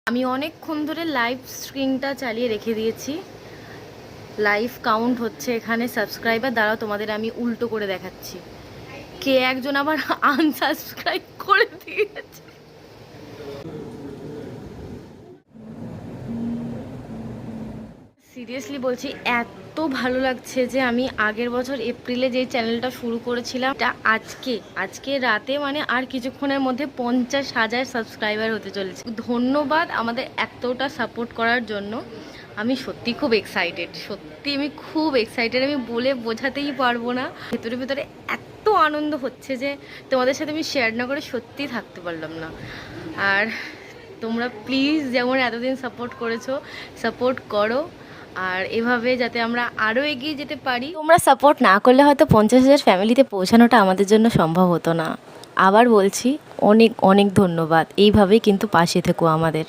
আমি অনেকক্ষণ ধরে লাইভ স্ট্রিমটা চালিয়ে রেখে দিয়েছি, লাইভ কাউন্ট হচ্ছে এখানে সাবস্ক্রাইবার। দ্বারা তোমাদের আমি উল্টো করে দেখাচ্ছি, কে একজন আবার আনসাবস্ক্রাইব করে দিয়েছে। সিরিয়াসলি বলছি, এত ভালো লাগছে যে আমি আগের বছর এপ্রিলে যে চ্যানেলটা শুরু করেছিলাম, এটা আজকে রাতে মানে আর কিছুক্ষণের মধ্যে 50,000 সাবস্ক্রাইবার হতে চলেছে। ধন্যবাদ আমাদের এতটা সাপোর্ট করার জন্য। আমি সত্যি খুব এক্সাইটেড, সত্যি আমি খুব এক্সাইটেড, আমি বলে বোঝাতেই পারবো না। ভেতরে ভেতরে এত আনন্দ হচ্ছে যে তোমাদের সাথে আমি শেয়ার না করে সত্যি থাকতে পারলাম না। আর তোমরা প্লিজ যেমন এতদিন সাপোর্ট করেছো, সাপোর্ট করো, আর এভাবে যাতে আমরা আরও এগিয়ে যেতে পারি। তোমরা সাপোর্ট না করলে হয়তো 50,000 ফ্যামিলিতে পৌঁছানোটা আমাদের জন্য সম্ভব হতো না। আবার বলছি, অনেক অনেক ধন্যবাদ। এইভাবেই কিন্তু পাশে থেকো আমাদের।